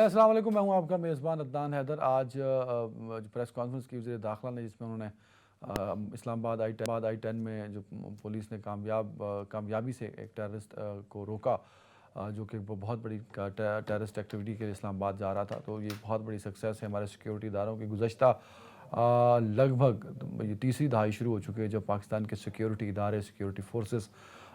अस्सलाम वालेकुम, मैं हूं आपका मेज़बान अदनान हैदर। आज प्रेस कॉन्फ्रेंस की वज़ीर दाखिला ने, जिसमें उन्होंने इस्लामाबाद आई-10 में जो पुलिस ने कामयाबी से एक टेररिस्ट को रोका, जो कि बहुत बड़ी टेररिस्ट एक्टिविटी के लिए इस्लामाबाद जा रहा था। तो ये बहुत बड़ी सक्सेस है हमारे सिक्योरिटी इदारों की। गुज़श्ता लगभग ये तीसरी दहाई शुरू हो चुकी है जब पाकिस्तान के सिक्योरिटी इदारे, सिक्योरिटी फोर्सेस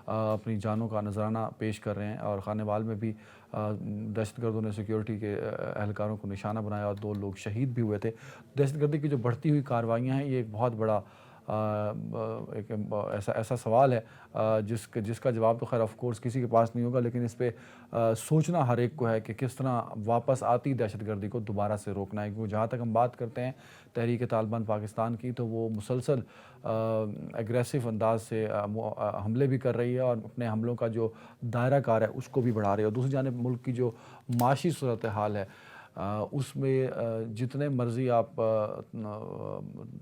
अपनी जानों का नजराना पेश कर रहे हैं। और खानेवाल में भी दहशतगर्दों ने सिक्योरिटी के एहलकारों को निशाना बनाया और 2 लोग शहीद भी हुए थे। दहशतगर्दी की जो बढ़ती हुई कार्रवाइयाँ हैं, ये एक बहुत बड़ा एक ऐसा सवाल है जिसका जवाब तो खैर ऑफ कोर्स किसी के पास नहीं होगा, लेकिन इस पे सोचना हर एक को है कि किस तरह वापस आती दहशतगर्दी को दोबारा से रोकना है। क्योंकि जहाँ तक हम बात करते हैं तहरीक तालिबान पाकिस्तान की, तो वो मुसलसल एग्रेसिव अंदाज से हमले भी कर रही है और अपने हमलों का जो दायरा कार है उसको भी बढ़ा रही है। और दूसरी जानिब मुल्क की जो माशी सूरत हाल है, उसमें जितने मर्ज़ी आप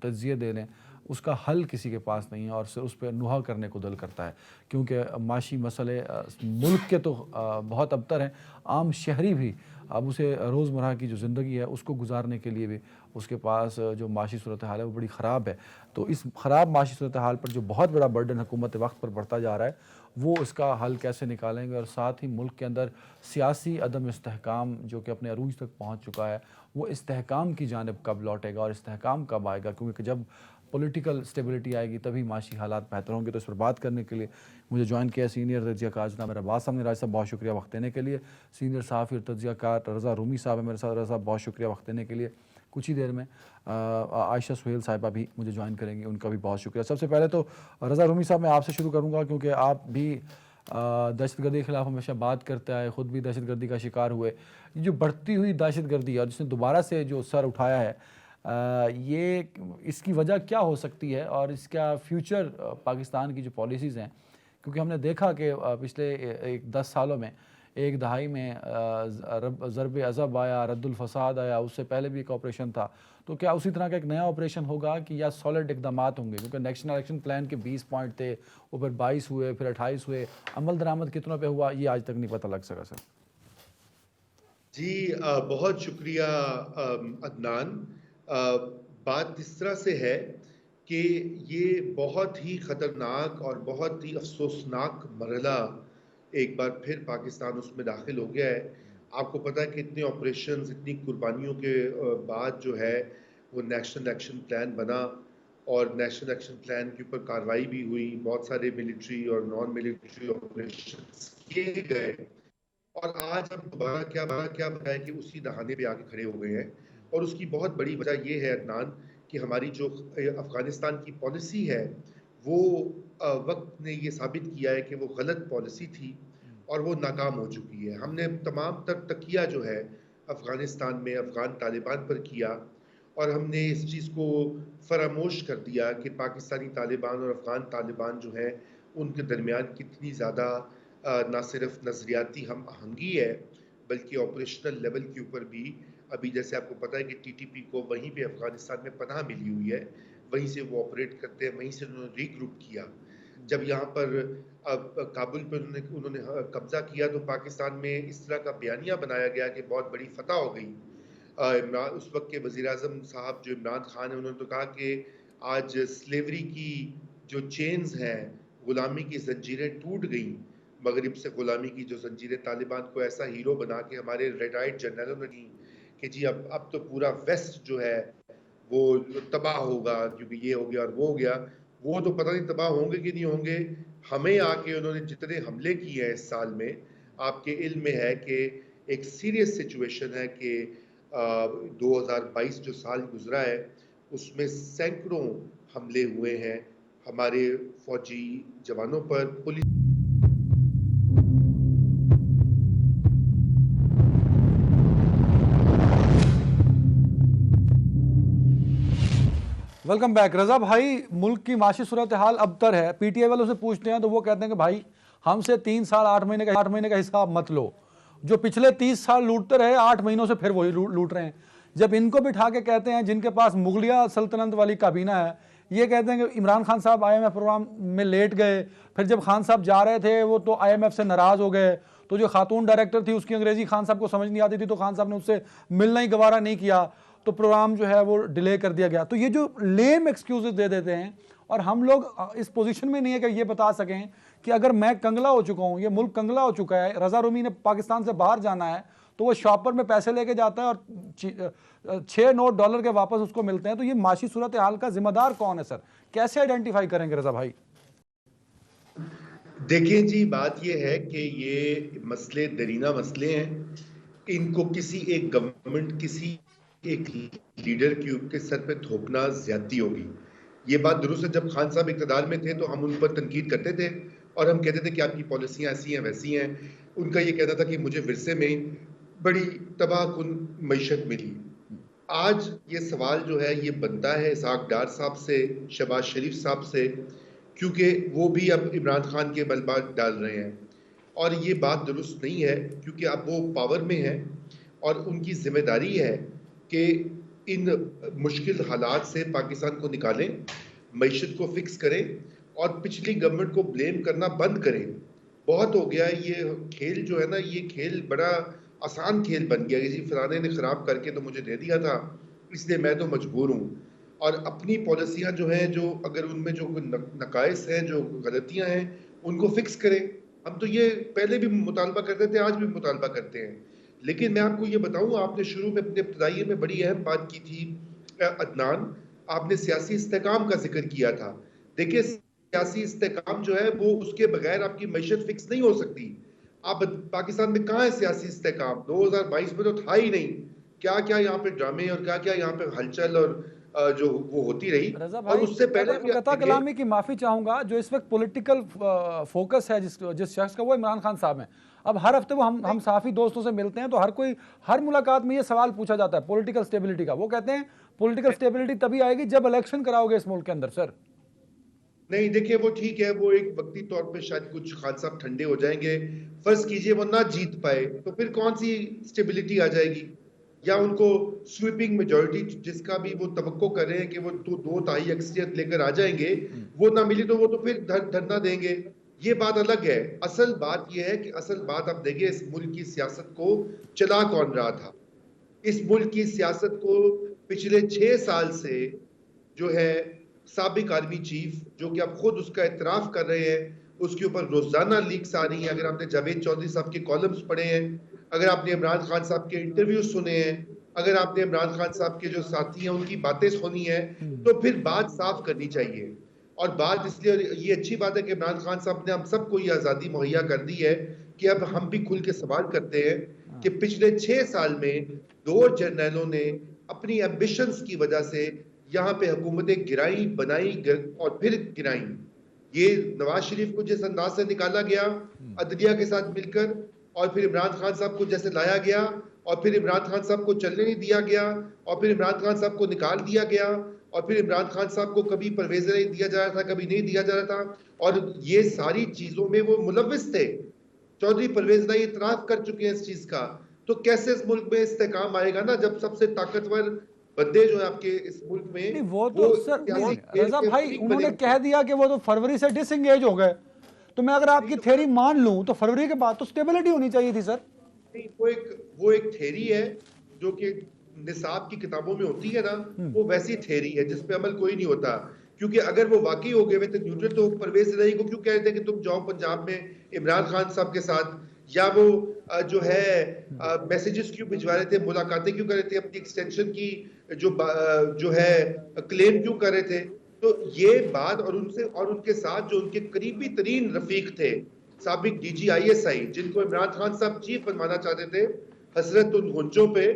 तज्ज़िये दे लें, उसका हल किसी के पास नहीं है और सिर्फ उस पर नुहा करने को दिल करता है। क्योंकि माशी मसले मुल्क के तो बहुत अबतर हैं, आम शहरी भी अब उसे रोज़मर्रा की जो ज़िंदगी है उसको गुजारने के लिए भी उसके पास जो माशी सूरत हाल है वो बड़ी ख़राब है। तो इस ख़राब माशी सूरत हाल पर जो बहुत बड़ा बर्डन हुकूमत वक्त पर बढ़ता जा रहा है, वो इसका हल कैसे निकालेंगे। और साथ ही मुल्क के अंदर सियासी अदम इस्तेहकाम जो कि अपने अरूज तक पहुँच चुका है, वो इस्तेहकाम की जानिब कब लौटेगा और इस्तेहकाम कब आएगा। क्योंकि जब पॉलिटिकल स्टेबिलिटी आएगी तभी माशी हालात बेहतर होंगे। तो इस पर बात करने के लिए मुझे ज्वाइन किया सीनियर तज्ज़ियाकार जनाब मेरा बात साहब ने। राज साहब, बहुत शुक्रिया वक्त देने के लिए। सीनियर सहाफ़ी और तज्ज़ियाकार रज़ा रूमी साहब है मेरे साथ। रज़ा साहब, बहुत शुक्रिया वक्त देने के लिए। कुछ ही देर में आयशा सुहेल साहिबा भी मुझे ज्वाइन करेंगी, उनका भी बहुत शुक्रिया। सबसे पहले तो रज़ा रूमी साहब, मैं आपसे शुरू करूँगा क्योंकि आप भी दहशतगर्दी के ख़िलाफ़ हमेशा बात करते आए, ख़ुद भी दहशतगर्दी का शिकार हुए। ये जो बढ़ती हुई दहशतगर्दी और जिसने दोबारा से जो सर उठाया है, ये इसकी वजह क्या हो सकती है और इसका फ्यूचर पाकिस्तान की जो पॉलिसीज़ हैं। क्योंकि हमने देखा कि पिछले 10 सालों में, एक दहाई में ज़रब अज़ब आया, रद्दुल फ़साद आया, उससे पहले भी एक ऑपरेशन था। तो क्या उसी तरह का एक नया ऑपरेशन होगा कि या सॉलिड इक़दामात होंगे? क्योंकि नेशनल एक्शन प्लान के 20 पॉइंट थे, वो फिर 22 हुए, फिर 28 हुए, अमल दरामद कितनों पे हुआ ये आज तक नहीं पता लग सका सर। जी, बहुत शुक्रिया अदनान। बात इस तरह से है कि ये बहुत ही ख़तरनाक और बहुत ही अफसोसनाक मरहला एक बार फिर पाकिस्तान उसमें दाखिल हो गया है। आपको पता है कि इतने ऑपरेशंस, इतनी कुर्बानियों के बाद जो है वो नेशनल एक्शन प्लान बना और नेशनल एक्शन प्लान के ऊपर कार्रवाई भी हुई। बहुत सारे मिलिट्री और नॉन मिलिट्री ऑपरेशंस किए गए और आज हम दोबारा क्या बताएं कि उसी दहाने पे आके खड़े हो गए हैं। और उसकी बहुत बड़ी वजह ये है अदनान कि हमारी जो अफ़गानिस्तान की पॉलिसी है, वो वक्त ने ये साबित किया है कि वो गलत पॉलिसी थी और वो नाकाम हो चुकी है। हमने तमाम तर तकिया जो है अफ़गानिस्तान में अफ़गान तालिबान पर किया और हमने इस चीज़ को फरामोश कर दिया कि पाकिस्तानी तालिबान और अफ़गान तालिबान जो है उनके दरमियान कितनी ज़्यादा ना सिर्फ नज़रियाती हम आहंगी है, बल्कि ऑपरेशनल लेवल के ऊपर भी। अभी जैसे आपको पता है कि टीटीपी को वहीं पे अफ़गानिस्तान में पनाह मिली हुई है, वहीं से वो ऑपरेट करते हैं, वहीं से उन्होंने रीग्रुप किया। जब यहाँ पर अब काबुल पर उन्होंने कब्ज़ा किया तो पाकिस्तान में इस तरह का बयानिया बनाया गया कि बहुत बड़ी फतह हो गई। इमरान, उस वक्त के वज़ीर-ए-आज़म साहब जो इमरान खान है, उन्होंने तो कहा कि आज स्लेवरी की जो चेन्स हैं, ग़ुलामी की ज़ंजीरें टूट गई। मगरिब से ग़ुलामी की जो ज़ंजीरें तालिबान को ऐसा हीरो बना के हमारे रिटायर्ड जनरलों ने की कि जी अब तो पूरा वेस्ट जो है वो तबाह होगा क्योंकि ये हो गया और वो हो गया। वो तो पता नहीं तबाह होंगे कि नहीं होंगे। हमें आके उन्होंने जितने हमले किए हैं इस साल में, आपके इल्म में है कि एक सीरियस सिचुएशन है कि 2022 जो साल गुजरा है उसमें सैकड़ों हमले हुए हैं हमारे फौजी जवानों पर, पुलिस। Welcome back. रज़ा भाई, मुल्क की माशी सूरत हाल अबतर है। पीटीआई वालों से पूछते हैं तो वो कहते हैं कि भाई हमसे 3 साल 8 महीने का हिसाब मत लो। जो पिछले 30 साल लूटते रहे, 8 महीनों से फिर वही लूट रहे हैं। जब इनको बिठा के कहते हैं, जिनके पास मुगलिया सल्तनत वाली काबीना है, ये कहते हैं कि इमरान खान साहब IMF प्रोग्राम में लेट गए, फिर जब खान साहब जा रहे थे वो तो IMF से नाराज हो गए, तो जो खातून डायरेक्टर थी उसकी अंग्रेजी खान साहब को समझ नहीं आती थी, तो खान साहब ने उससे मिलना ही गवारा नहीं किया, तो प्रोग्राम जो है वो डिले कर दिया गया। तो ये जो लेम एक्सक्यूजेस दे देते हैं, और हम लोग इस पोजीशन में नहीं है कि ये बता सकें कि अगर मैं कंगला हो चुका हूं, ये मुल्क कंगला हो चुका है, रजा रूमी ने पाकिस्तान से बाहर जाना है, तो वो शॉपर में पैसे लेके जाता है और 6 नोट डॉलर के वापस उसको मिलते हैं। तो ये माशी सूरत हाल का जिम्मेदार कौन है सर, कैसे आइडेंटिफाई करेंगे रजा भाई? देखिए जी, बात यह है कि ये मसले दरीना मसले हैं, इनको किसी एक गवर्नमेंट, किसी एक लीडर के सर पे थोपना ज्यादती होगी। ये बात दुरुस्त है, जब खान साहब इक़्तिदार में थे तो हम उन पर तनकीद करते थे और हम कहते थे कि आपकी पॉलिसियाँ ऐसी हैं वैसी हैं। उनका ये कहना था कि मुझे विरसे में बड़ी तबाहकुन मईशत मिली। आज ये सवाल जो है ये बनता है इसहाक डार साहब से, शहबाज शरीफ साहब से, क्योंकि वो भी अब इमरान खान के बलबात डाल रहे हैं और ये बात दुरुस्त नहीं है, क्योंकि अब वो पावर में है और उनकी जिम्मेदारी है कि इन मुश्किल हालात से पाकिस्तान को निकालें, मईशत को फिक्स करें और पिछली गवर्नमेंट को ब्लेम करना बंद करें। बहुत हो गया ये खेल जो है ना, ये खेल बड़ा आसान खेल बन गया कि जी फलाने ने ख़राब करके तो मुझे दे दिया था, इसलिए मैं तो मजबूर हूँ। और अपनी पॉलिसियाँ जो हैं, जो अगर उनमें जो नकाइस हैं, जो गलतियाँ हैं, उनको फिक्स करें। हम तो ये पहले भी मुतालबा करते थे, आज भी मुतालबा करते हैं। लेकिन मैं आपको ये बताऊँ, आपने शुरू में अपने इब्तदाइये में बड़ी अहम बात की थी अदनान, आपने सियासी इस्तेकाम का जिक्र किया था। देखिए, सियासी इस्तेकाम जो है वो उसके बगैर आपकी मईशत फिक्स नहीं हो सकती। आप पाकिस्तान में कहाँ है सियासी इस्तेकाम? 2022 में तो था ही नहीं। क्या क्या यहाँ पे ड्रामे और क्या क्या यहाँ पे हलचल और जो वो होती रही। और उससे पहले भी कता कलामी की माफी चाहूंगा, जो इस वक्त पॉलिटिकल फोकस है जिस शख्स का, वो इमरान खान साहब हैं। अब हर हफ्ते वो हम साफी दोस्तों से मिलते हैं, तो हर मुलाकात में ये सवाल पूछा जाता है पॉलिटिकल स्टेबिलिटी का। वो कहते हैं पॉलिटिकल स्टेबिलिटी तभी आएगी जब इलेक्शन कराओगे इस मुल्क के अंदर। सर नहीं, देखिए वो ठीक है, वो एक वक्ती तौर पे शायद कुछ खान साहब ठंडे हो जाएंगे। फर्ज कीजिए वो ना जीत पाए, तो फिर कौन सी स्टेबिलिटी आ जाएगी? या उनको स्वीपिंग मेजॉरिटी जिसका भी वो तवक्को कर रहे हैं कि वो तो 2/3 अक्सरियत लेकर आ जाएंगे, वो ना मिली तो वो तो फिर धरना देंगे। ये बात अलग है। असल बात ये है कि असल बात आप देखिए, इस मुल्क की सियासत को चला कौन रहा था? इस मुल्क की सियासत को पिछले 6 साल से जो है साबिक आर्मी चीफ, जो कि आप खुद उसका इतराफ कर रहे हैं, उसके ऊपर रोजाना लीक्स आ रही हैं। अगर आपने जावेद चौधरी साहब के कॉलम्स पढ़े हैं, अगर आपने इमरान खान साहब के इंटरव्यू सुने हैं, अगर आपने इमरान खान साहब के जो साथी हैं उनकी बातें सुनी है, तो फिर बात साफ करनी चाहिए। और बात इसलिए ये अच्छी बात है कि इमरान खान साहब ने हम सबको ये आज़ादी मुहैया कर दी है कि अब हम भी खुल के सवाल करते हैं कि पिछले 6 साल में 2 जर्नैलों ने अपनी एम्बिशंस की वजह से यहाँ पे हुकूमतें गिराई, बनाई और फिर गिराई। ये नवाज शरीफ को जिस अंदाज से निकाला गया अदलिया के साथ मिलकर, और फिर इमरान खान साहब को जैसे लाया गया, और फिर इमरान खान साहब को चलने नहीं दिया गया, और फिर इमरान खान साहब को निकाल दिया गया, और फिर इमरान खान साहब को कभी परवेज नहीं दिया जा रहा था, कभी नहीं दिया जा रहा था, और ये सारी चीजों में वो मुलव्विस थे। चौधरी परवेज नहीं इतराफ कर चुके हैं इस चीज का। तो कैसे इस मुल्क में इस्तेकाम आएगा ना, जब सबसे ताकतवर बंदे जो है आपके इस मुल्क में, नहीं, वो तो सर रजा भाई उन्होंने कह दिया कि वो तो फरवरी से डिसएंगेज हो गए। तो मैं अगर आपकी थ्योरी मान लूं तो फरवरी के बाद तो स्टेबिलिटी होनी चाहिए थी सर। नहीं, वो एक थ्योरी है जो कि निसाब की किताबों में होती है ना, वो वैसी थ्योरी है जिस पे अमल कोई नहीं होता। क्योंकि अगर वो वाकई हो गए तो न्यूट्रल तो परवेज इलाही को क्यों कह रहे थे कि तुम जाओ पंजाब में इमरान खान साहब के साथ, या वो जो है मैसेजेस क्यों भिजवा रहे थे, मुलाकातें क्यों कर रहे थे, अपनी एक्सटेंशन की जो है क्लेम क्यों कर रहे थे? तो ये बात, और उनके साथ जो उनके करीबी तरीन रफीक थे, साबिक DGISI, जिनको इमरान खान साहब चीफ बनवाना चाहते थे, हसरत उन गुंजों पे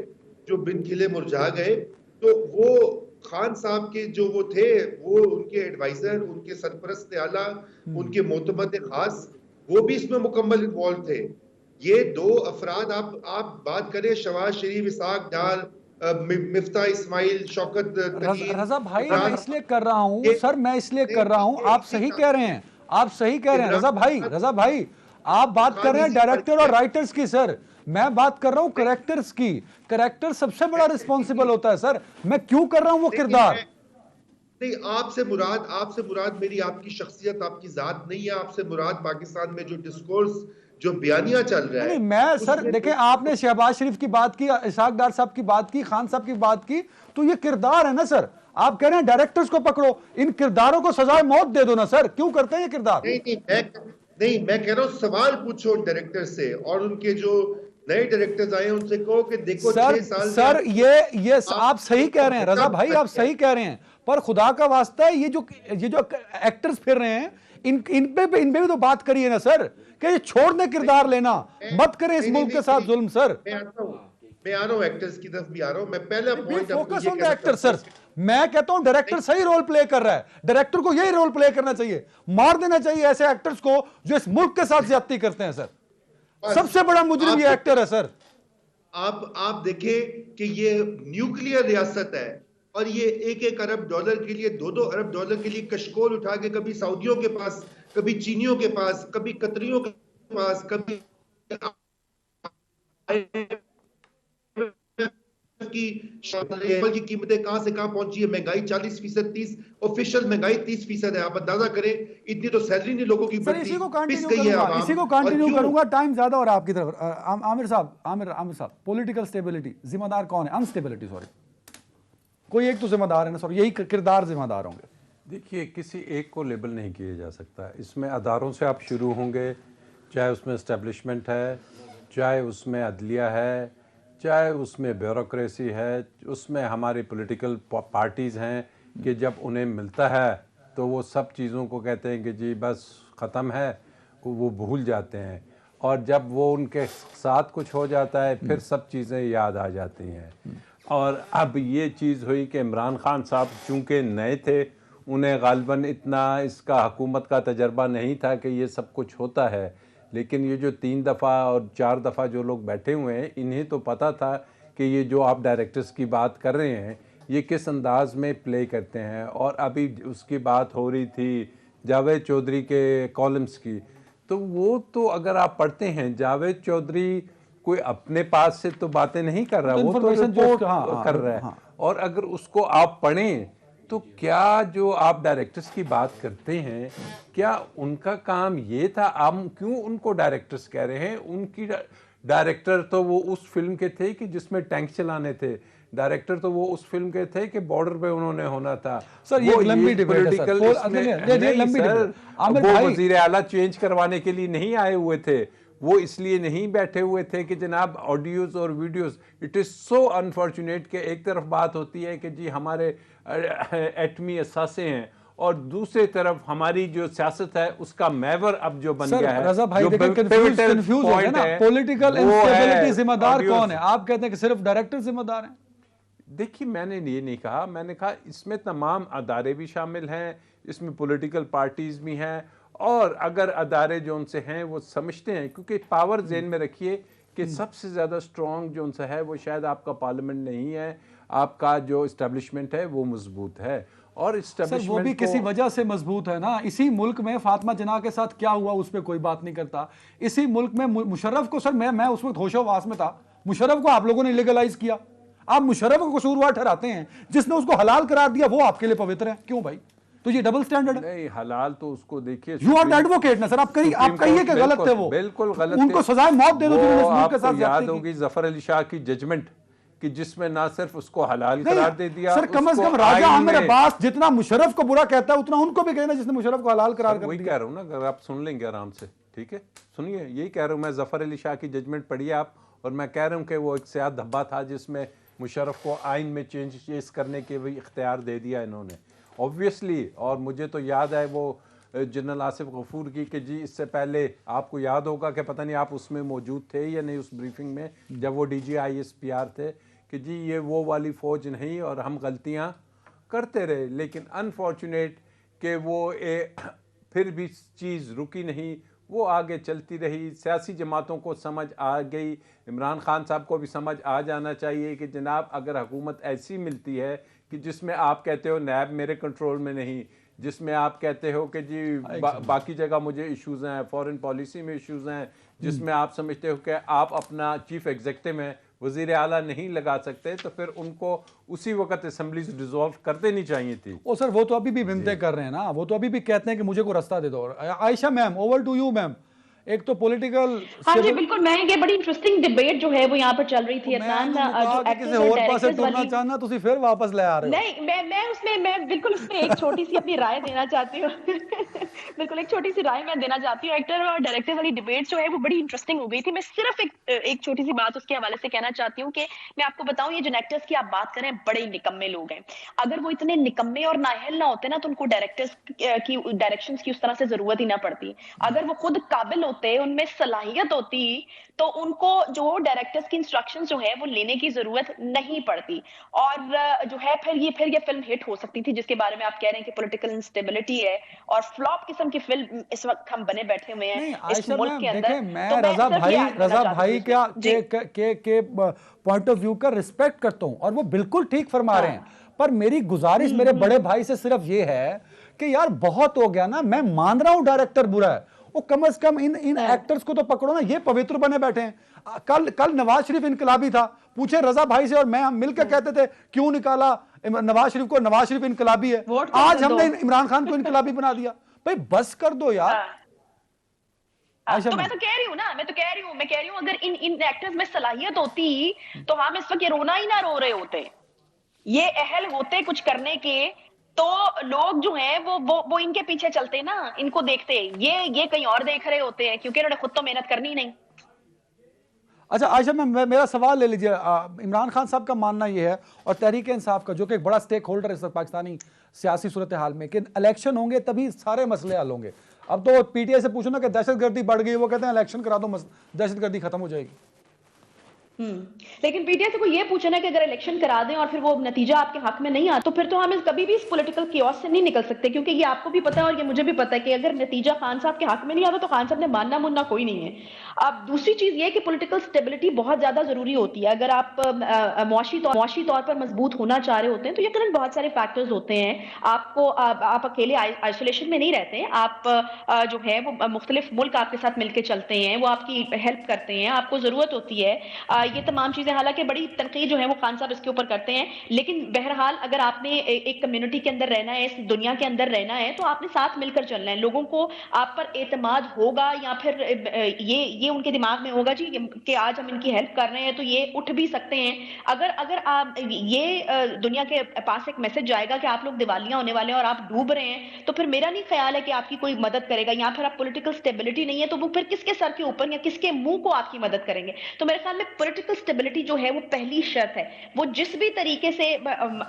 जो बिन खिले मुरझा गए, तो वो खान साहब के जो वो थे, वो उनके एडवाइजर, उनके सरपरस्त आला, उनके मोतमद खास, वो भी इसमें मुकम्मल इन्वॉल्व थे। ये 2 अफराद, आप बात करें शहबाज शरीफ, इसहाक डार, मिफ्ता इस्माइल, शौकत रजा भाई मैं इसलिए कर रहा हूं सर, मैं इसलिए कर रहा हूं, आप सही कह रहे हैं, आप सही कह रहे हैं रजा भाई आप बात कर रहे हैं डायरेक्टर और राइटर्स की सर, मैं बात कर रहा हूं करेक्टर्स की। करेक्टर सबसे बड़ा रिस्पॉन्सिबल होता है सर। मैं क्यों कर रहा हूं वो किरदार? नहीं, आपसे मुराद मेरी आपकी शख्सियत, आपकी ज़ात नहीं है। आपसे मुराद पाकिस्तान में जो डिस्कोर्स, जो बयानिया चल रहा नहीं है, मैं सर उसमें देखें, आपने शहबाज शरीफ की बात की, इसहाक डार साहब की बात की, खान साहब की बात की, तो ये किरदार है ना सर। आप कह रहे हैं डायरेक्टर्स को पकड़ो, इन किरदारों को सजाए मौत दे दो ना सर, क्यों करते हैं ये किरदार? नहीं, मैं कह रहा हूँ सवाल पूछो डायरेक्टर से, और उनके जो नए डायरेक्टर्स आए हैं उनसे कहो कि देखो सर 6 साल में सर ये आप सही कह रहे हैं घंटा रजा भाई, आप सही कह रहे हैं, पर खुदा का वास्ता है ये जो एक्टर्स फिर रहे हैं, इन पे भी तो बात करिए ना सर, कि ये छोड़ दे किरदार लेना, मत करें इस मुल्क के साथ जुल्म सर। मैं आ रहा हूँ एक्टर्स की तरफ भी आ रहा हूँ। मैं पहला पॉइंट आपको फोकस ये ऑन द कहना एक्टर चाहता सर। मैं कहता हूं डायरेक्टर सही रोल प्ले कर रहा है, डायरेक्टर को यही रोल प्ले करना चाहिए, मार देना चाहिए ऐसे एक्टर्स को जो इस मुल्क के साथ ज्यादती करते हैं सर। सबसे बड़ा मुजरिम ये एक्टर है सर। आप देखें कि ये न्यूक्लियर रियासत है, और ये $1-1 अरब के लिए, $2-2 अरब के लिए कशकोल उठा के कभी सऊदियों के पास, कभी चीनियों के पास, कभी कतरियों के पास, कभी की कीमतें कहां से कहां पहुंची है। महंगाई 40%, 30 ऑफिशियल महंगाई 30% है। आप अंदाजा करें, इतनी तो सैलरी नहीं लोगों की सर बढ़ती, इसी को पिस कंटिन्यू गई है करूंगा, आवाम। इसी को और कंटिन्यू क्यों? करूंगा, टाइम ज्यादा हो रहा है आपकी तरफ। आमिर साहब, पॉलिटिकल स्टेबिलिटी जिम्मेदार कौन है? अनस्टेबिलिटी सॉरी, कोई एक तो जिम्मेदार है ना सर, यही किरदार जिम्मेदार होंगे। देखिए, किसी एक को लेबल नहीं किया जा सकता। इसमें अदारों से आप शुरू होंगे, चाहे उसमें इस्टेब्लिशमेंट है, चाहे उसमें अदलिया है, चाहे उसमें ब्यूरोक्रेसी है, उसमें हमारी पॉलिटिकल पार्टीज़ हैं कि जब उन्हें मिलता है तो वो सब चीज़ों को कहते हैं कि जी बस ख़त्म है, वो भूल जाते हैं, और जब वो उनके साथ कुछ हो जाता है फिर सब चीज़ें याद आ जाती हैं। और अब ये चीज़ हुई कि इमरान खान साहब चूँकि नए थे, उन्हें गालिबन इतना इसका हुकूमत का तजर्बा नहीं था कि ये सब कुछ होता है, लेकिन ये जो 3 दफ़ा और 4 दफ़ा जो लोग बैठे हुए हैं, इन्हें तो पता था कि ये जो आप डायरेक्टर्स की बात कर रहे हैं ये किस अंदाज में प्ले करते हैं। और अभी उसकी बात हो रही थी जावेद चौधरी के कॉलम्स की, तो वो तो अगर आप पढ़ते हैं, जावेद चौधरी कोई अपने पास से तो बातें नहीं कर रहा, वो तो रिपोर्ट कर रहा है। और अगर उसको आप पढ़ें तो क्या जो आप डायरेक्टर्स की बात करते हैं, क्या उनका काम ये था? हम क्यों उनको डायरेक्टर्स कह रहे हैं? उनकी डायरेक्टर तो वो उस फिल्म के थे कि जिसमें टैंक चलाने थे, डायरेक्टर तो वो उस फिल्म के थे कि बॉर्डर पे उन्होंने होना था। सर ये लंबी डिबेट है सर, लंबी डिबेट। वो वजीर आला चेंज करवाने के लिए नहीं आए हुए थे, वो इसलिए नहीं बैठे हुए थे कि जनाब ऑडियोज और videos. It is so unfortunate कि एक तरफ बात होती है कि जी हमारे एटमी असासे हैं, और दूसरी तरफ हमारी जो सियासत है उसका मैवर अब जो बन गया है। रजा भाई देखिए कंफ्यूज हो गए ना, पॉलिटिकल इंस्टेबिलिटी जिम्मेदार कौन है? आप कहते हैं कि सिर्फ डायरेक्टर जिम्मेदार हैं। देखिए, मैंने ये नहीं कहा, मैंने कहा इसमें तमाम अदारे भी शामिल हैं, इसमें पॉलिटिकल पार्टीज भी हैं, और अगर अदारे जो उनसे हैं वो समझते हैं, क्योंकि पावर जेन में रखिए कि सबसे ज़्यादा स्ट्रॉन्ग जो उनसे है वो शायद आपका पार्लियामेंट नहीं है, आपका जो इस्टेब्लिशमेंट है वो मजबूत है। और इस्टेब्लिशमेंट वो भी किसी वजह से मजबूत है ना। इसी मुल्क में फातिमा जना के साथ क्या हुआ उस पर कोई बात नहीं करता। इसी मुल्क में मुशर्रफ को, सर मैं उस वक्त होशोवास में था, मुशर्रफ को आप लोगों ने लीगलाइज किया। आप मुशर्रफ को कसूरवार ठहराते हैं, जिसने उसको हलाल करार दिया वो आपके लिए पवित्र है, क्यों भाई? तो ये डबल स्टैंडर्ड है। नहीं, हलाल तो उसको देखिए, यू आर द एडवोकेट ना सर, आप कहिए कि गलत थे वो, बिल्कुल गलत, उनको सजाए मौत दे दो जिन्होंने इस मुल्क के साथ याद होगी जफर अली शाह की जजमेंट कि जिसमें ना सिर्फ उसको हलाल करार दे दिया, सर कम से कम राजा आमिर अब्बास जितना मुशर्रफ को बुरा कहता है उतना उनको भी कहना जिसने मुशर्रफ को हलाल करार कर दिया। वही कह रहा हूँ ना, अगर आप सुन लेंगे आराम से, ठीक है, सुनिए, यही कह रहा हूँ मैं। जफर अली शाह की जजमेंट पढ़िए आप, और मैं कह रहा हूँ कि वो एक सियाह धब्बा था जिसमें मुशर्रफ को आइन में चेंज करने के भी इख्तियार दे दिया इन्होंने, ऑब्वियसली। और मुझे तो याद है वो जनरल आसिफ गफूर की कि जी इससे पहले आपको याद होगा कि पता नहीं आप उसमें मौजूद थे या नहीं, उस ब्रीफिंग में जब वो DGISPR थे, कि जी ये वो वाली फ़ौज नहीं और हम गलतियां करते रहे, लेकिन अनफॉर्चुनेट कि वो फिर भी चीज़ रुकी नहीं, वो आगे चलती रही। सियासी जमातों को समझ आ गई, इमरान खान साहब को भी समझ आ जाना चाहिए कि जनाब अगर हुकूमत ऐसी मिलती है कि जिसमें आप कहते हो नैब मेरे कंट्रोल में नहीं, जिसमें आप कहते हो कि जी बाकी जगह मुझे इश्यूज़ हैं, फॉरेन पॉलिसी में इश्यूज़ हैं, जिसमें आप समझते हो कि आप अपना चीफ एग्जीक्यूटिव हैं, वज़ीर आला नहीं लगा सकते तो फिर उनको उसी वक्त असेंबली से डिसॉल्व कर देनी चाहिए थी। ओ सर, वो तो अभी भी विनते कर रहे हैं ना, वो तो अभी भी कहते हैं कि मुझे को रास्ता दे दो। Ayesha ma'am, over to you ma'am. एक तो पॉलिटिकल हाँ जी बिल्कुल, मैं ये बड़ी इंटरेस्टिंग डिबेट जो है वो यहाँ पर चल रही थी अदनान, जो किसी एक्टर्स और और पासे डायरेक्टर्स तुरना वाली। चाहना, तुसी फिर वापस ले आ रहे हो। नहीं, मैं बिल्कुल उसमें एक छोटी सी अपनी राय देना चाहती हूँ। बिल्कुल एक छोटी सी राय मैं देना चाहती हूँ। एक्टर और डायरेक्टर वाली डिबेट जो है वो बड़ी इंटरेस्टिंग हो गई थी। मैं सिर्फ एक छोटी सी बात उसके हवाले से कहना चाहती हूँ कि मैं आपको बताऊं, ये जो एक्टर्स की आप बात करें बड़े निकम्मे लोग हैं। अगर वो इतने निकम्मे और नाअहल ना होते ना तो उनको डायरेक्टर्स की डायरेक्शंस की उस तरह से जरूरत ही ना पड़ती। अगर वो खुद काबिल होते, उनमें सलाहियत होती, तो उनको जो डायरेक्टर्स की इंस्ट्रक्शंस जो है वो लेने की जरूरत नहीं पड़ती। और जो है फिर ये फिल्म हिट हो सकती थी, जिसके बारे में आप कह रहे हैं कि पॉलिटिकल इंस्टेबिलिटी है और फ्लॉप किस्म की फिल्म इस वक्त हम बने बैठे हुए नहीं हैं इस आयशा मुल्क मैम, के अंदर। देखें, मैं तो मैं रजा सिर्फ भाई ये ऐड करना चाहती हूँ क्या इसमें। जी। के पॉइंट ऑफ व्यू का रिस्पेक्ट करता हूँ और वो बिल्कुल ठीक फरमा रहे हैं। पर मेरी गुजारिश मेरे बड़े भाई से सिर्फ ये है कि यार बहुत हो गया ना। मैं मान रहा हूं डायरेक्टर बुरा है, वो कम से कम इन एक्टर्स को तो पकड़ो ना। ये पवित्र बने बैठे हैं। कल नवाज शरीफ इनकलाबी था, पूछे रजा भाई से और मैं, हम मिलकर कहते थे क्यों निकाला नवाज शरीफ को, नवाज शरीफ इनकलाबी है। वोट कर आज दो। हमने इमरान खान को इनकलाबी बना दिया। भाई बस कर दो यार। आयशा तो मैं मैम, तो कह रही हूँ ना, मैं कह रही हूँ अगर इन एक्टर्स में सलाहियत होती तो हम इस वक्त ये रोना ही ना रो रहे होते। ये अहल होते कुछ करने के तो लोग जो हैं वो इनके पीछे चलते ना, इनको देखते। ये कहीं और देख रहे होते हैं क्योंकि इन्होंने खुद तो मेहनत करनी नहीं। अच्छा आयशा मैम, मेरा सवाल ले लीजिए। इमरान खान साहब का मानना यह है और तहरीक इंसाफ का, जो कि एक बड़ा स्टेक होल्डर है इस वक्त पाकिस्तानी सियासी सूरत हाल में, कि इलेक्शन होंगे तभी सारे मसले हल होंगे। अब तो पीटीआई से पूछो ना कि दहशतगर्दी बढ़ गई, वो कहते हैं इलेक्शन करा दो, दहशतगर्दी खत्म हो जाएगी। लेकिन पीटीआई से कोई ये पूछे ना कि अगर इलेक्शन करा दें और फिर वो नतीजा आपके हक में नहीं आता तो फिर तो हम कभी भी इस पॉलिटिकल कियोस से नहीं निकल सकते, क्योंकि ये आपको भी पता है और ये मुझे भी पता है कि अगर नतीजा खान साहब के हक में नहीं आता तो खान साहब ने मानना मुन्ना कोई नहीं है। अब दूसरी चीज ये कि पॉलिटिकल स्टेबिलिटी बहुत ज्यादा जरूरी होती है। अगर आप मुआशी तौर पर मजबूत होना चाह रहे होते हैं तो यकीनन बहुत सारे फैक्टर्स होते हैं। आप अकेले आइसोलेशन में नहीं रहते हैं। आप जो है वो मुख्तलिफ मुल्क आपके साथ मिलकर चलते हैं, वो आपकी हेल्प करते हैं, आपको जरूरत होती है। ये तमाम चीजें, हालांकि बड़ी तनकीद जो है वो खान साहब इसके ऊपर करते हैं, लेकिन बहरहाल अगर आपने एक कम्युनिटी के अंदर रहना है, इस दुनिया के अंदर रहना है, तो आपने साथ मिलकर चलना है। लोगों को आप पर एतमाद होगा या फिर ये उनके दिमाग में होगा जी कि आज हम इनकी हेल्प कर रहे हैं तो ये उठ भी सकते हैं। अगर आप ये दुनिया के पास एक मैसेज जाएगा कि आप लोग दिवालियां होने वाले हैं और आप डूब रहे हैं, तो फिर मेरा नहीं ख्याल है कि आपकी कोई मदद करेगा। या फिर आप पॉलिटिकल स्टेबिलिटी नहीं है तो वो फिर किसके सर के ऊपर या किसके मुंह को आपकी मदद करेंगे। तो मेरे ख्याल में पॉलिटिकल स्टेबिलिटी जो है वो पहली शर्त है। वो जिस भी तरीके से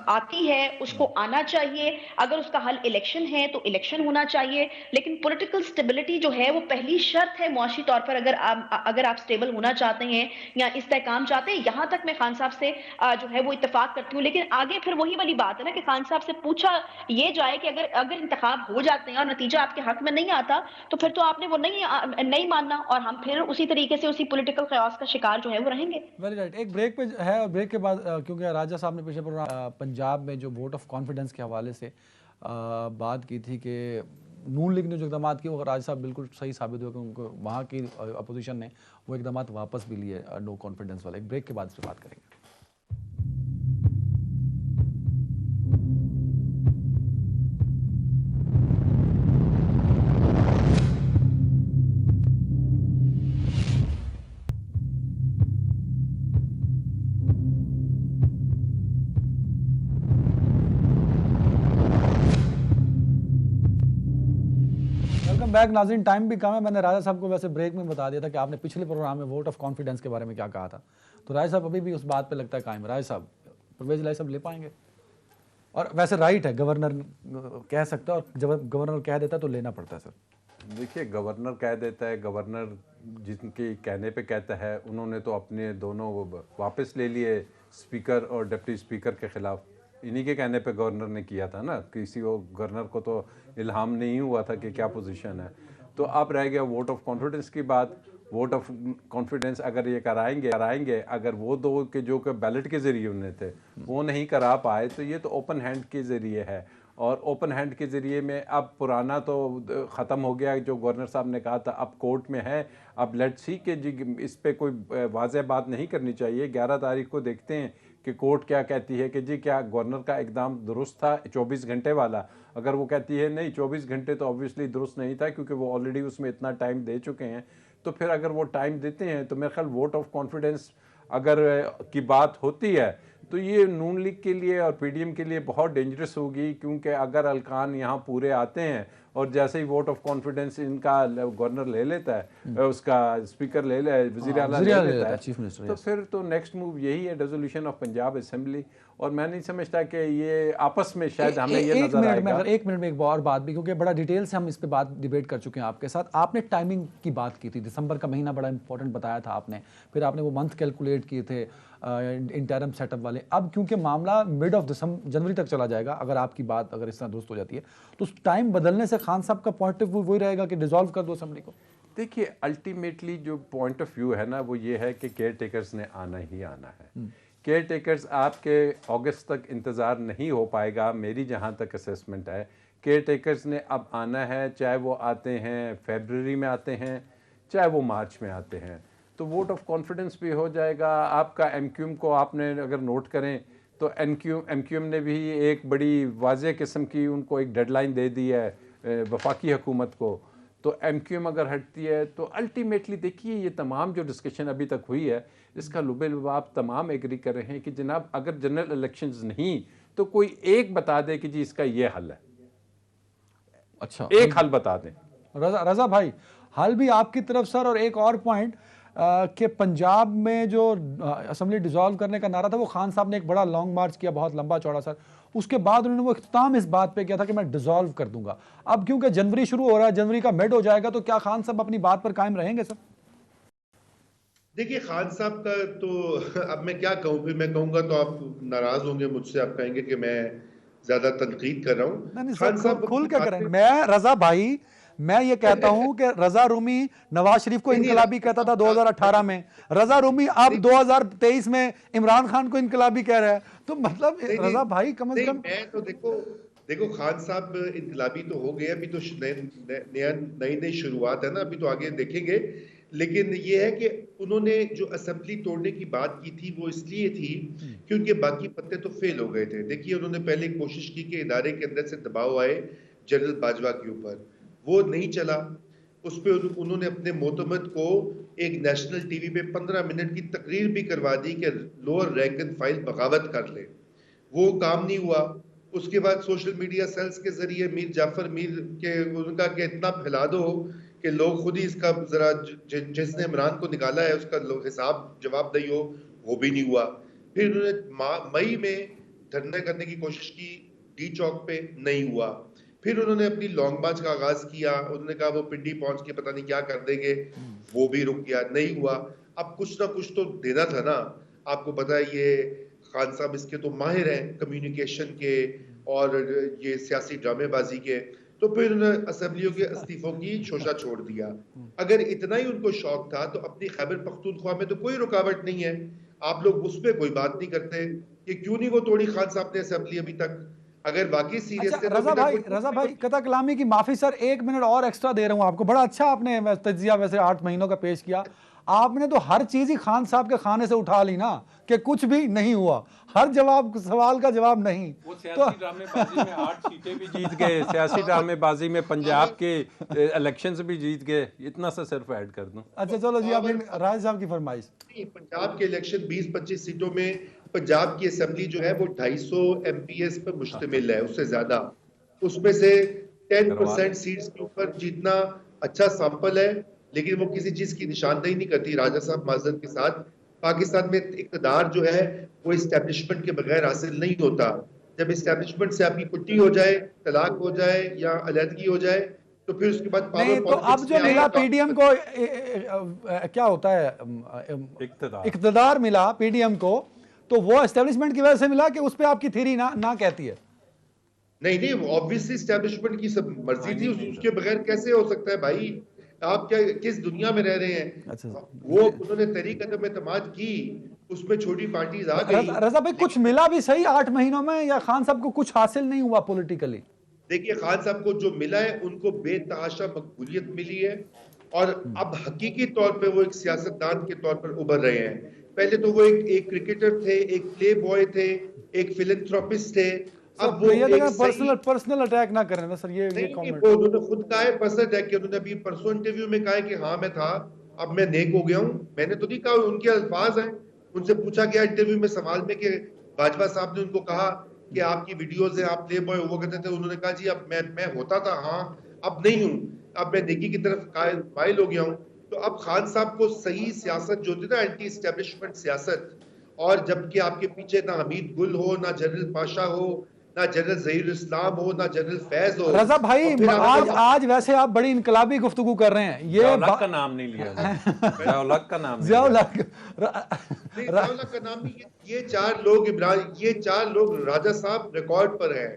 आती है उसको आना चाहिए। अगर उसका हल इलेक्शन है तो इलेक्शन होना चाहिए, लेकिन पॉलिटिकल स्टेबिलिटी जो है वो पहली शर्त है मुआशी तौर पर। अगर आप स्टेबल होना चाहते हैं या इस्तेहकाम चाहते हैं, यहां तक मैं खान साहब से जो है वो इत्तेफाक करती हूँ। लेकिन आगे फिर वही वाली बात है ना कि खान साहब से पूछा ये जाए कि अगर इंतखाब हो जाते हैं और नतीजा आपके हक में नहीं आता तो फिर तो आपने वो नहीं मानना और हम फिर उसी तरीके से उसी पॉलिटिकल ख्यास का शिकार जो है वो रहेंगे। Very right. एक ब्रेक पे है और ब्रेक के बाद क्योंकि राजा साहब ने पिछले प्रोग्राम पंजाब में जो वोट ऑफ कॉन्फिडेंस के हवाले से बात की थी कि नून लीग ने जो इकदाम किए वो राजा साहब बिल्कुल सही साबित हुआ कि उनको वहाँ की अपोजिशन ने वो इकदाम वापस भी लिए नो कॉन्फिडेंस वाले। एक ब्रेक के बाद इस पर बात करेंगे। बैक नाज़रीन, टाइम भी कम है। मैंने राजा साहब को वैसे ब्रेक में बता दिया था कि आपने पिछले प्रोग्राम में वोट ऑफ कॉन्फिडेंस के बारे में क्या कहा था, तो राजा साहब अभी भी उस बात पे लगता है कायम। राजा साहब, परवेज इलाही साहब ले पाएंगे? और वैसे राइट है, गवर्नर कह सकता है और जब गवर्नर कह देता है तो लेना पड़ता है। सर देखिए, गवर्नर कह देता है, गवर्नर जिनके कहने पे कहता है, उन्होंने तो अपने दोनों वापस ले लिए स्पीकर और डिप्टी स्पीकर के खिलाफ। इन्हीं के कहने पे गवर्नर ने किया था ना, किसी वो गवर्नर को तो इल्हाम नहीं हुआ था कि क्या पोजीशन है। तो अब रह गया वोट ऑफ कॉन्फिडेंस की बात। वोट ऑफ कॉन्फिडेंस अगर ये कराएंगे अगर वो दो के जो कि बैलेट के ज़रिए उन्हें थे वो नहीं करा पाए तो ये तो ओपन हैंड के ज़रिए है। और ओपन हैंड के ज़रिए में अब पुराना तो ख़त्म हो गया जो गवर्नर साहब ने कहा था, अब कोर्ट में है, अब लेट्स सी कि जी इस पे कोई वाज़ेह बात नहीं करनी चाहिए। 11 तारीख को देखते हैं कि कोर्ट क्या कहती है कि जी क्या गवर्नर का एकदम दुरुस्त था 24 घंटे वाला। अगर वो कहती है नहीं 24 घंटे तो ऑब्वियसली दुरुस्त नहीं था क्योंकि वो ऑलरेडी उसमें इतना टाइम दे चुके हैं, तो फिर अगर वो टाइम देते हैं तो मेरे ख्याल वोट ऑफ कॉन्फिडेंस अगर की बात होती है तो ये नून लीग के लिए और पीडीएम के लिए बहुत डेंजरस होगी, क्योंकि अगर अलकान यहाँ पूरे आते हैं और जैसे ही वोट ऑफ कॉन्फिडेंस इनका गवर्नर ले लेता है, उसका स्पीकर ले ले वज़ीर आला ले लेता है, चीफ मिनिस्टर, तो फिर तो नेक्स्ट मूव यही है डिसोल्यूशन ऑफ पंजाब असेंबली। और मैं नहीं समझता कि ये आपस में शायद हमें ये नजर आएगा। अगर 1 मिनट में एक और बात भी, क्योंकि बड़ा डिटेल से हम इस पे बात डिबेट कर चुके हैं आपके साथ। आपने टाइमिंग की बात की थी, दिसंबर का महीना बड़ा इंपॉर्टेंट बताया था आपने, फिर आपने वो मंथ कैलकुलेट किए थे इंटरम सेटअप वाले। अब क्योंकि मामला मिड ऑफ जनवरी तक चला जाएगा, अगर आपकी बात अगर इस तरह दुरुस्त हो जाती है, तो उस टाइम बदलने से खान साहब का पॉइंट ऑफ व्यू वही रहेगा कि डिसॉल्व कर दो असेंबली को। देखिए अल्टीमेटली जो पॉइंट ऑफ व्यू है ना वो ये है कि केयर टेकर्स ने आना ही आना है। केयर टेकर्स आपके अगस्त तक इंतज़ार नहीं हो पाएगा, मेरी जहाँ तक असेसमेंट है। केयर टेकर्स ने अब आना है, चाहे वो आते हैं फरवरी में आते हैं, चाहे वो मार्च में आते हैं, तो वोट ऑफ कॉन्फिडेंस भी हो जाएगा आपका। एमक्यूएम को आपने अगर नोट करें तो एमक्यूएम ने भी एक बड़ी वाज़ेह किस्म की उनको एक डेडलाइन दे दी है वफाकी हुकूमत को। तो एमक्यूएम अगर हटती है तो अल्टीमेटली देखिए ये तमाम जो डिस्कशन अभी तक हुई है इसका लुबे लुबाब तमाम एग्री कर रहे हैं कि जनाब अगर जनरल इलेक्शंस नहीं तो कोई एक बता दे कि जी इसका ये हल है। अच्छा, एक हल बता दें। रजा भाई, हल भी आपकी तरफ सर। और एक और पॉइंट कि पंजाब में जो असेंबली डिसॉल्व करने का नारा था वो खान साहब ने एक बड़ा लॉन्ग मार्च किया, बहुत लंबा चौड़ा सर। उसके बाद उन्होंने वो इख्तिताम इस बात पे किया था कि मैं डिसॉल्व कर दूंगा। अब क्योंकि जनवरी शुरू हो रहा है, जनवरी का मिड हो जाएगा, तो क्या खान साहब अपनी बात पर कायम रहेंगे सर? देखिए खान साहब का तो अब मैं क्या कहूँ, फिर मैं कहूंगा तो आप नाराज होंगे मुझसे, आप कहेंगे कि मैं ज्यादा तनकीद कर रहा हूँ। खान साहब खुल के करें। मैं रजा भाई, मैं ये कहता हूं कि रजा रूमी नवाज शरीफ को इनकलाबी कहता था 2018 में, रजा रूमी अब 2023 में इमरान खान को इनकलाबी कह रहा है, तो मतलब रजा भाई कम से कम। मैं तो देखो खान साहब इनकलाबी तो हो गए, अभी तो नई शुरुआत है ना, अभी तो आगे देखेंगे। लेकिन ये है कि उन्होंने जो असेंबली तोड़ने की बात की थी वो इसलिए थी क्योंकि बाकी पत्ते तो फेल हो गए थे। देखिए उन्होंने पहले कोशिश की कि इदारे के अंदर से दबाव आए जनरल बाजवा के ऊपर, वो नहीं चला। उस पर उन्होंने अपने मोतमद को एक नेशनल टीवी पे 15 मिनट की तकरीर भी करवा दी कि लोअर रैंक एंड फाइल बगावत कर ले, वो काम नहीं हुआ। उसके बाद सोशल मीडिया सेल्स के जरिए मीर जाफर मीर के उनका के इतना फैला दो कि लोग खुद ही इसका जरा जिसने इमरान को निकाला है उसका हिसाब जवाब दई हो, वो भी नहीं हुआ। फिर उन्होंने मई में धरना करने की कोशिश की डी चौक पे, नहीं हुआ। फिर उन्होंने अपनी लॉन्ग मार्च का आगाज किया, उन्होंने कहा वो पिंडी पहुंच के पता नहीं क्या कर देंगे, वो भी रुक गया, नहीं हुआ। अब कुछ ना कुछ तो देना था ना। आपको पता है ये खान साहब इसके तो माहिर हैं कम्युनिकेशन के और ये सियासी ड्रामेबाजी के। तो फिर उन्होंने असेंबलियों के इस्तीफों की शोशा छोड़ दिया। अगर इतना ही उनको शौक था तो अपनी खैबर पख्तूनख्वा में तो कोई रुकावट नहीं है, आप लोग उस पर कोई बात नहीं करते कि क्यों नहीं वो तोड़ी खान साहब ने असेंबली अभी तक। अगर बाकी सीरियस थे। रजा भाई कथा कलामी की माफी सर, 1 मिनट और एक्स्ट्रा दे रहा हूं आपको। बड़ा अच्छा आपने तज्जिया वैसे 8 महीनों का पेश किया। आपने तो हर चीज ही खान साहब के खाने से उठा ली ना, कि कुछ भी नहीं हुआ, हर सवाल का जवाब नहीं। वो सियासी ड्रामेबाजी में 8 सीटें भी जीत गए, सियासी ड्रामेबाजी में पंजाब के इलेक्शंस भी जीत गए, इतना सा सिर्फ ऐड कर दूं। अच्छा चलो जी, आपने राज साहब की फरमाइश। पंजाब के इलेक्शन 20-25 सीटों में पंजाब की असेंबली जो है वो 250 एमपीएस पर मुश्तमिल है, उससे ज्यादा। उसमें से 10% सीट्स के ऊपर जीतना अच्छा सैंपल है, लेकिन वो किसी चीज की निशानदेही नहीं करती। राजा साहब माजरत के साथ, पाकिस्तान में इक़्तिदार जो है वो इस्टेब्लिशमेंट के बगैर हासिल नहीं होता। जब इस्टेब्लिशमेंट से आपकी कुट्टी हो जाए, तलाक हो जाए या अलहदगी हो जाए, तो फिर उसके बाद नहीं, तो अब जो मिला पीडीएम को क्या होता है, इक़्तिदार मिला पीडीएम को, तो वो एस्टेब्लिशमेंट की वजह से मिला कि उस पे आपकी थ्योरी ना कहती है? नहीं, ऑब्वियसली एस्टेब्लिशमेंट की सब मर्जी थी, उसके बगैर कैसे हो सकता है भाई? आप क्या किस दुनिया में रह रहे हैं? अच्छा, वो उन्होंने तहरीक अदम एतमाद की उसमें छोटी पार्टीज आ गई। रजा भाई कुछ मिला भी सही 8 महीनों में, या खान साहब को कुछ हासिल नहीं हुआ पॉलिटिकली? देखिए, खान साहब को जो मिला है उनको बेतहाशा मकबूलियत मिली है और अब हकीकी तौर पे वो एक सियासतदान के तौर पर उभर रहे हैं। पहले तो वो एक क्रिकेटर थे, एक प्ले बॉय थे, एक फिलैंथ्रोपिस्ट थे। अब वो एक पर्सनल अटैक ना करें ना सर, ये कमेंट। वो उन्होंने खुद कहा है पर्सनल अटैक किया। उन्होंने अभी परसों इंटरव्यू में कहा है कि हाँ मैं था, अब मैं नेक हो गया हूँ। मैंने तो नहीं कहा, उनके अल्फाज हैं। उनसे पूछा गया इंटरव्यू में सवाल में कि बाजवा साहब ने उनको कहा कि आपकी वीडियोस है, आप प्ले बॉय हुआ करते थे। उन्होंने कहा जी अब मैं होता था, हाँ अब नहीं हूँ, अब मैं नेकी की तरफ माइल हो गया हूँ। तो अब खान साहब को सही सियासत जो थी ना, एंटी एस्टेब्लिशमेंट सियासत, और जबकि आपके पीछे ना हमीद गुल हो, ना जनरल पाशा हो, ना जनरल जहीर इस्लाम हो, ना जनरल फैज हो। रजा भाई आज वैसे आप बड़ी इनकलाबी गुफ्तगू कर रहे हैं। ये ज़िया-उल-हक का नाम नहीं लिया, ज़िया-उल-हक का नाम नहीं ज़िया-उल-हक का नाम नहीं। ये चार लोग राजा साहब रिकॉर्ड पर हैं।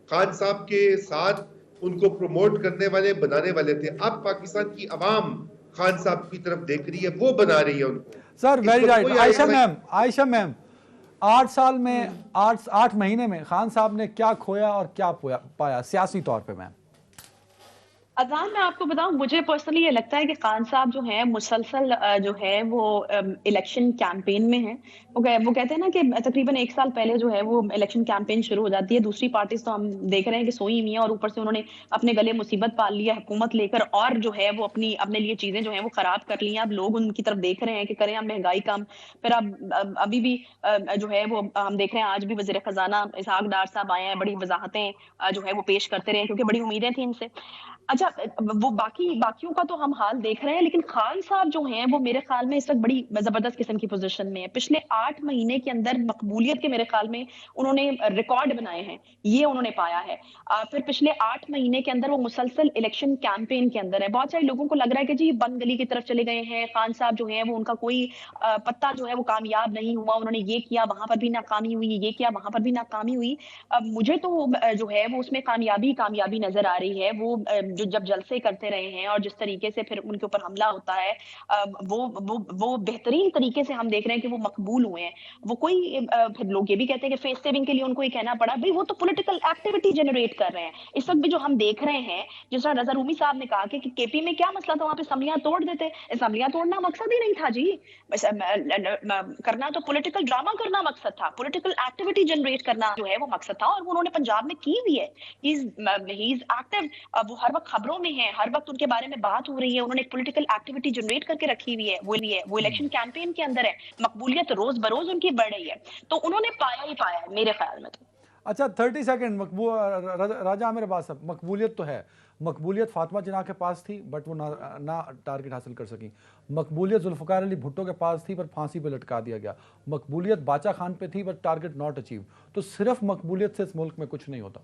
खान साहब के साथ उनको प्रमोट करने वाले, बनाने वाले थे। अब पाकिस्तान की अवाम खान साहब की तरफ देख रही है, वो बना रही है उनको। Sir very right. Ayesha ma'am 8 साल में 8 महीने में खान साहब ने क्या खोया और क्या पाया सियासी तौर पे? मैम अजान, मैं आपको बताऊं, मुझे पर्सनली ये लगता है कि खान साहब जो है मुसलसल जो है वो इलेक्शन कैंपेन में हैं। वो कहते हैं ना कि तकरीबन 1 साल पहले जो है वो इलेक्शन कैंपेन शुरू हो जाती है। दूसरी पार्टीज तो हम देख रहे हैं कि सोई हुई हैं और ऊपर से उन्होंने अपने गले मुसीबत पाल लिया हुकूमत लेकर, और जो है वो अपने लिए चीजें जो है वो खराब कर ली हैं। अब लोग उनकी तरफ देख रहे हैं कि करें हम महंगाई कम। फिर अब अभी भी जो है वो हम देख रहे हैं, आज भी वजीर खजाना इसहाक डार साहब आए हैं, बड़ी वजाहतें जो है वो पेश करते रहे क्योंकि बड़ी उम्मीदें थी इनसे। अच्छा, वो बाकियों का तो हम हाल देख रहे हैं, लेकिन खान साहब जो हैं वो मेरे ख्याल में इस वक्त बड़ी जबरदस्त किस्म की पोजीशन में है। पिछले 8 महीने के अंदर मकबूलियत के मेरे ख्याल में उन्होंने रिकॉर्ड बनाए हैं, ये उन्होंने पाया है। फिर पिछले 8 महीने के अंदर वो मुसलसल इलेक्शन कैंपेन के अंदर है। बहुत सारे लोगों को लग रहा है कि जी बंद गली की तरफ चले गए हैं, खान साहब जो है वो उनका कोई पत्ता जो है वो कामयाब नहीं हुआ, उन्होंने ये किया वहां पर भी नाकामी हुई, ये किया वहां पर भी नाकामी हुई। मुझे तो जो है वो उसमें कामयाबी नजर आ रही है। वो जो जब जलसे करते रहे हैं और जिस तरीके से फिर उनके ऊपर हमला होता है, वो बेहतरीन तरीके से हम देख रहे हैं कि वो मकबूल हुए हैं। वो कोई फिर लोग ये भी कहते हैं कि फेस सेविंग के लिए उनको ये कहना पड़ा, भाई वो तो पॉलिटिकल एक्टिविटी जनरेट कर रहे हैं। इस वक्त भी जो हम देख रहे हैं, जिस तरह रजा रूमी साहब ने कहा कि केपी में क्या मसला था, वहां पे असम्बलियां तोड़ देते। असम्बलियां तोड़ना मकसद ही नहीं था जी, करना तो पॉलिटिकल ड्रामा करना मकसद था, पॉलिटिकल एक्टिविटी जनरेट करना जो है वो मकसद था, और वो उन्होंने पंजाब में की हुई है। ही इज एक्टिव, वो हर वक्त खबरों में है, हर वक्त उनके बारे में बात हो रही है। उन्होंने एक पॉलिटिकल एक्टिविटी जनरेट करके रखी हुई है, वो इलेक्शन कैंपेन के अंदर है। मकबूलियत रोज बरोज उनकी बढ़ रही है, तो उन्होंने पाया ही पाया है मेरे ख्याल में। तो अच्छा 30 सेकंड राजा मेरे पास मकबूलियत तो है। मकबूलियत फातिमा जिन्ना के पास थी बट वो ना टारगेट हासिल कर सकी। मकबूलियत जुल्फ़िकार अली भुट्टो के पास थी पर फांसी पे लटका दिया गया। मकबूलियत बाचा खान पे थी बट टारगेट नॉट अचीव। तो सिर्फ मकबूलियत से इस मुल्क में कुछ नहीं होता।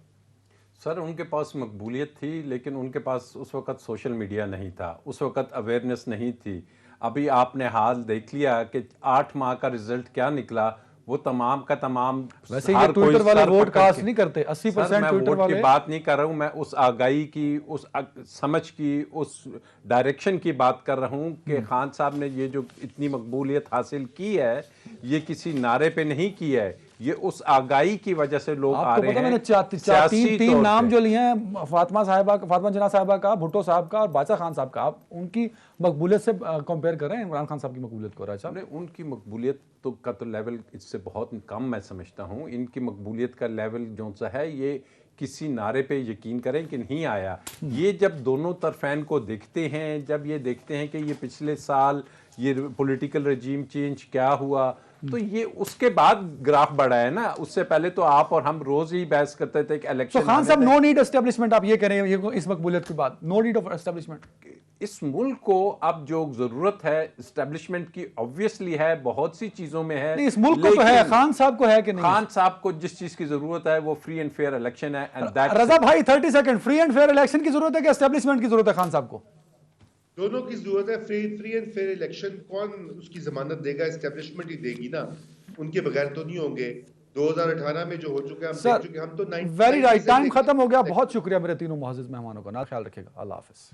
सर उनके पास मकबूलियत थी, लेकिन उनके पास उस वक़्त सोशल मीडिया नहीं था, उस वक़्त अवेयरनेस नहीं थी। अभी आपने हाल देख लिया कि 8 माह का रिजल्ट क्या निकला। वो तमाम का तमाम, वैसे ये ट्विटर वाले वोट कास्ट नहीं करते। 80% ट्विटर वाले की बात नहीं कर रहा हूँ मैं, उस आगाही की, उस समझ की, उस डायरेक्शन की बात कर रहा हूँ कि खान साहब ने ये जो इतनी मकबूलियत हासिल की है, ये किसी नारे पे नहीं की है, ये उस आगाही की वजह से लोग आ रहे हैं। मैंने तीन नाम जो लिए हैं, फातिमा जिन्ना साहिबा का, भुट्टो साहब का और बाचा खान साहब का, आप उनकी मकबूलियत से कंपेयर कर रहे हैं इमरान खान साहब की मकबूलियत को? राजा उनकी मकबूलियत का तो लेवल इससे बहुत कम मैं समझता हूँ। इनकी मकबूलियत का लेवल जो सा है, ये किसी नारे पे यकीन करें कि नहीं आया। ये जब दोनों तरफैन को देखते हैं, जब ये देखते हैं कि ये पिछले साल ये पॉलिटिकल रजीम चेंज क्या हुआ, तो ये उसके बाद ग्राफ बढ़ा है ना। उससे पहले तो आप और हम रोज ही बहस करते थे कि इलेक्शन। तो खान साहब नो नीड एस्टेब्लिशमेंट, आप ये कह रहे हैं इस मकबूलियत के बाद नो नीड ऑफ एस्टेब्लिशमेंट? इस मुल्क को अब जो जरूरत है एस्टेब्लिशमेंट की, ऑब्वियसली है, बहुत सी चीजों में है। नहीं, इस मुल्क को तो है, खान साहब को है कि नहीं? खान साहब को जिस चीज की जरूरत है वो फ्री एंड फेयर इलेक्शन है। एंड दैट रजा भाई 30 second, free and fair election की जरूरत है कि एस्टेब्लिशमेंट की जरूरत है खान साहब को? दोनों की जरूरत है। फ्री एंड फेयर इलेक्शन कौन उसकी जमानत देगा? एस्टेब्लिशमेंट ही देगी ना, उनके बगैर तो नहीं होंगे। 2018 में जो हो चुके हैं हम देख चुके, हम तो वेरी राइट, टाइम खत्म हो गया। बहुत शुक्रिया मेरे तीनों मुअज़्ज़िज़ मेहमानों का। ना ख्याल रखिएगा। अल्लाह हाफिज।